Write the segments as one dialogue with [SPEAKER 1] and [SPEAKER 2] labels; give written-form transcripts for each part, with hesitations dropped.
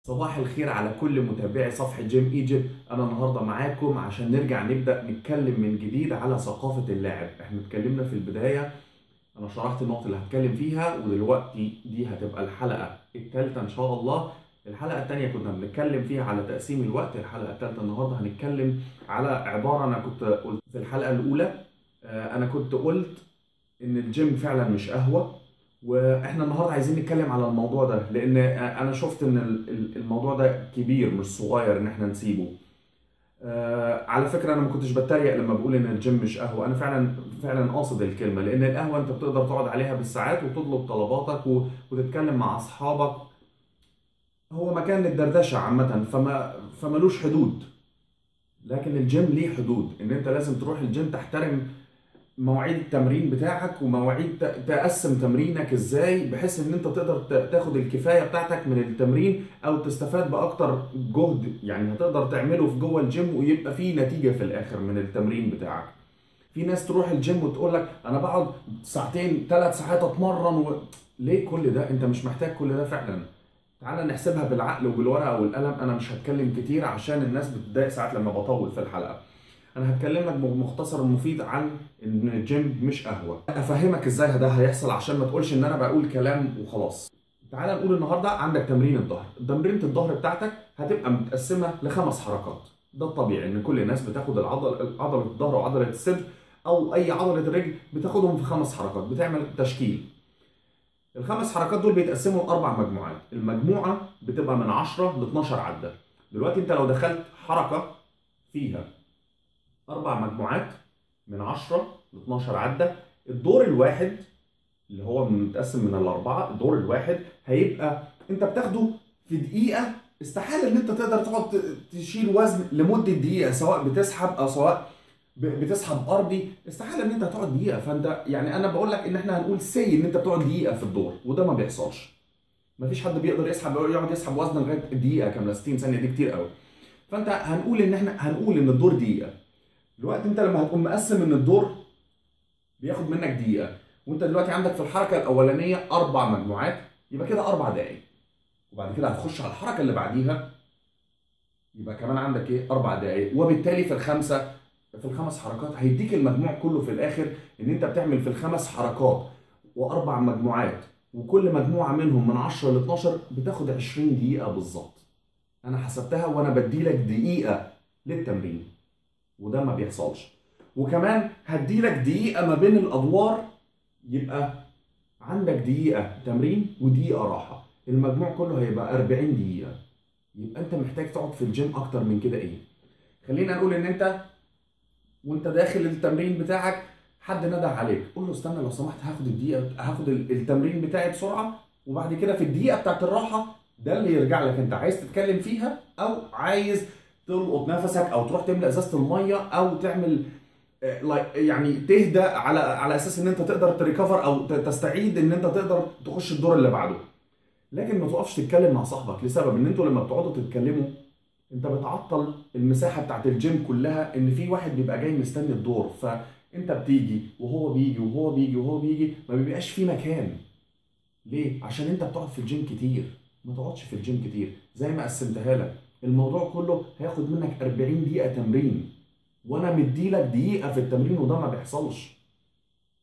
[SPEAKER 1] صباح الخير على كل متابعي صفحة جيم ايجيبت. انا النهارده معاكم عشان نرجع نبدأ نتكلم من جديد على ثقافة اللاعب. احنا اتكلمنا في البداية، انا شرحت النقط اللي هتكلم فيها، ودلوقتي دي هتبقى الحلقة الثالثة ان شاء الله. الحلقة الثانية كنا بنتكلم فيها على تقسيم الوقت، الحلقة الثالثة النهارده هنتكلم على عبارة انا كنت قلت في الحلقة الأولى. انا كنت قلت ان الجيم فعلا مش قهوة، واحنا النهارده عايزين نتكلم على الموضوع ده لان انا شفت ان الموضوع ده كبير مش صغير ان احنا نسيبه. على فكره انا ما كنتش بتريق لما بقول ان الجيم مش قهوه، انا فعلا قاصد الكلمه، لان القهوه انت بتقدر تقعد عليها بالساعات وتطلب طلباتك وتتكلم مع اصحابك. هو مكان للدردشه عامه، فملوش حدود. لكن الجيم ليه حدود، ان انت لازم تروح الجيم تحترم مواعيد التمرين بتاعك ومواعيد تقسم تمرينك ازاي بحيث ان انت تقدر تاخد الكفايه بتاعتك من التمرين او تستفاد باكتر جهد يعني هتقدر تعمله في جوه الجيم ويبقى فيه نتيجه في الاخر من التمرين بتاعك. في ناس تروح الجيم وتقول لك انا بقعد ساعتين 3 ساعات اتمرن ليه كل ده؟ انت مش محتاج كل ده فعلا. تعال نحسبها بالعقل وبالورقه والقلم. انا مش هتكلم كتير عشان الناس بتضايق ساعات لما بطول في الحلقه. انا هتكلم لك بمختصر مفيد عن ان الجيم مش قهوه، افهمك ازاي ده هيحصل عشان ما تقولش ان انا بقول كلام وخلاص. تعال نقول النهارده عندك تمرين الظهر، تمرينة الظهر بتاعتك هتبقى متقسمه ل5 حركات. ده الطبيعي ان كل الناس بتاخد عضله الظهر وعضله الصدر او اي عضله رجل بتاخدهم في 5 حركات، بتعمل تشكيل. ال5 حركات دول بيتقسموا ل4 مجموعات، المجموعه بتبقى من 10 ل 12 عده. دلوقتي انت لو دخلت حركه فيها 4 مجموعات من 10 ل 12 عدة، الدور الواحد اللي هو متقسم من الأربعة، الدور الواحد هيبقى أنت بتاخده في دقيقة. استحالة إن أنت تقدر تقعد تشيل وزن لمدة دقيقة، سواء بتسحب أو سواء بتسحب أرضي. استحالة إن أنت تقعد دقيقة. فأنت يعني أنا بقول لك إن إحنا هنقول إن أنت بتقعد دقيقة في الدور، وده ما بيحصلش. مفيش حد بيقدر يقعد يسحب وزن لغاية دقيقة كاملة. 60 ثانية دي كتير قوي. فأنت هنقول إن الدور دقيقة. دلوقتي انت لما هتكون مقسم ان الدور بياخد منك دقيقه، وانت دلوقتي عندك في الحركه الاولانيه 4 مجموعات، يبقى كده 4 دقائق. وبعد كده هتخش على الحركه اللي بعديها، يبقى كمان عندك 4 دقائق. وبالتالي في ال5 حركات هيديك المجموع كله في الاخر ان انت بتعمل في ال5 حركات و4 مجموعات، وكل مجموعه منهم من 10 ل 12 بتاخد 20 دقيقه بالظبط. انا حسبتها وانا بديلك دقيقه للتمرين، وده ما بيحصلش. وكمان هديلك دقيقة ما بين الأدوار، يبقى عندك دقيقة تمرين ودقيقة راحة، المجموع كله هيبقى 40 دقيقة. يبقى أنت محتاج تقعد في الجيم أكتر من كده إيه؟ خلينا نقول إن أنت وأنت داخل التمرين بتاعك حد ندى عليك، قول له استنى لو سمحت هاخد التمرين بتاعي بسرعة، وبعد كده في الدقيقة بتاعت الراحة ده اللي يرجع لك أنت عايز تتكلم فيها أو عايز تلقط نفسك او تروح تملى ازازه الميه او تعمل يعني تهدى على اساس ان انت تقدر تريكفر او تستعيد ان انت تقدر تخش الدور اللي بعده. لكن ما تقفش تتكلم مع صاحبك، لسبب ان انتوا لما بتقعدوا تتكلموا انت بتعطل المساحه بتاعت الجيم كلها، ان في واحد بيبقى جاي مستني الدور، فانت بتيجي وهو بيجي وهو بيجي وهو بيجي، ما بيبقاش في مكان. ليه؟ عشان انت بتقعد في الجيم كتير. ما تقعدش في الجيم كتير زي ما قسمتها لك. الموضوع كله هياخد منك 40 دقيقة تمرين، وانا مديلك دقيقة في التمرين، وده ما بيحصلش.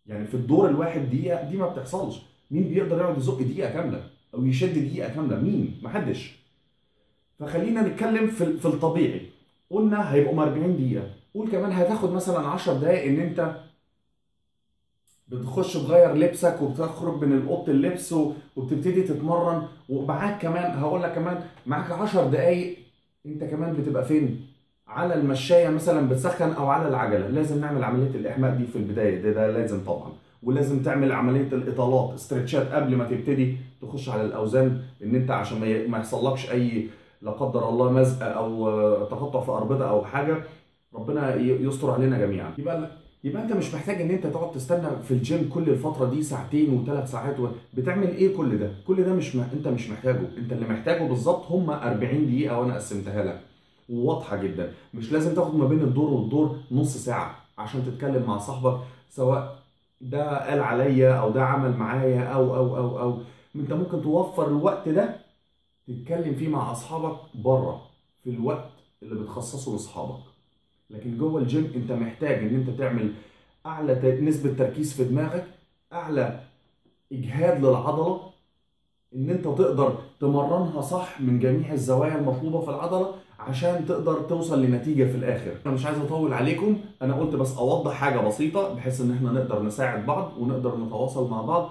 [SPEAKER 1] يعني في الدور الواحد دقيقة دي ما بتحصلش. مين بيقدر يقعد يزق دقيقة كاملة او يشد دقيقة كاملة؟ مين؟ محدش. فخلينا نتكلم في الطبيعي. قلنا هيبقوا 40 دقيقة، قول كمان هتاخد مثلا 10 دقايق ان انت بتخش تغير لبسك وبتخرج من اوضه اللبس وبتبتدي تتمرن، ومعاك كمان هقول لك كمان معاك 10 دقايق انت كمان بتبقى فين؟ على المشايه مثلا بتسخن او على العجله. لازم نعمل عمليه الاحماء دي في البدايه، ده لازم طبعا. ولازم تعمل عمليه الاطالات استرتشات قبل ما تبتدي تخش على الاوزان، ان انت عشان ما يحصلكش اي لا قدر الله مزق او تقطع في اربطه او حاجه. ربنا يستر علينا جميعا. يبقى انت مش محتاج ان انت تقعد تستنى في الجيم كل الفتره دي ساعتين و3 ساعات بتعمل ايه كل ده؟ كل ده انت مش محتاجه. انت اللي محتاجه بالظبط هم 40 دقيقه، وانا قسمتها لك وواضحه جدا. مش لازم تاخد ما بين الدور والدور نص ساعه عشان تتكلم مع صاحبك، سواء ده قال عليا او ده عمل معايا او انت ممكن توفر الوقت ده تتكلم فيه مع اصحابك بره في الوقت اللي بتخصصه لاصحابك. لكن جوه الجيم انت محتاج ان انت تعمل اعلى نسبة تركيز في دماغك، اعلى اجهاد للعضلة، ان انت تقدر تمرنها صح من جميع الزوايا المطلوبة في العضلة عشان تقدر توصل لنتيجة في الاخر. انا مش عايز اطول عليكم، انا قلت بس اوضح حاجة بسيطة بحيث ان احنا نقدر نساعد بعض ونقدر نتواصل مع بعض.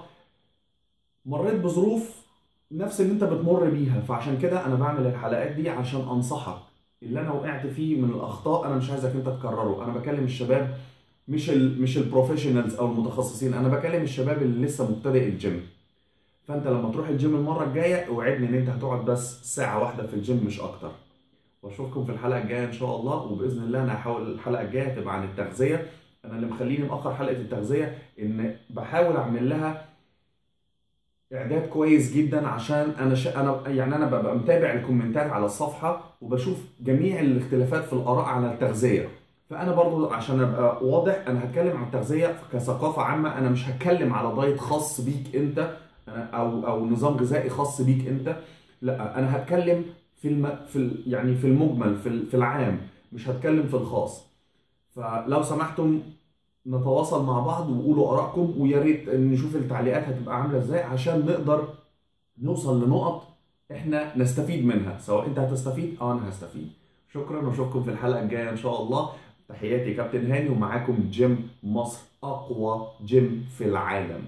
[SPEAKER 1] مريت بظروف نفس اللي انت بتمر بيها، فعشان كده انا بعمل الحلقات دي عشان انصحك. اللي انا وقعت فيه من الاخطاء انا مش عايزك انت تكرره. انا بكلم الشباب مش البروفيشنالز او المتخصصين، انا بكلم الشباب اللي لسه مبتدئ الجيم. فانت لما تروح الجيم المره الجايه اوعدني ان انت هتقعد بس ساعه واحده في الجيم مش اكتر. واشوفكم في الحلقه الجايه ان شاء الله، وباذن الله انا هحاول الحلقه الجايه تبقى عن التغذيه. انا اللي مخليني مأخر حلقه التغذيه ان بحاول اعمل لها اعداد كويس جدا، عشان انا ببقى متابع الكومنتات على الصفحه وبشوف جميع الاختلافات في الاراء على التغذيه. فانا برضو عشان ابقى واضح انا هتكلم عن التغذيه كثقافه عامه، انا مش هتكلم على دايت خاص بيك انت او نظام غذائي خاص بيك انت. لا، انا هتكلم يعني في المجمل في العام، مش هتكلم في الخاص. فلو سمحتم نتواصل مع بعض وقولوا آرائكم، ويا ريت نشوف التعليقات هتبقى عاملة ازاي عشان نقدر نوصل لنقط احنا نستفيد منها، سواء انت هتستفيد او انا هستفيد. شكرا واشوفكم في الحلقة الجاية ان شاء الله. تحياتي كابتن هاني، ومعاكم جيم مصر، اقوى جيم في العالم.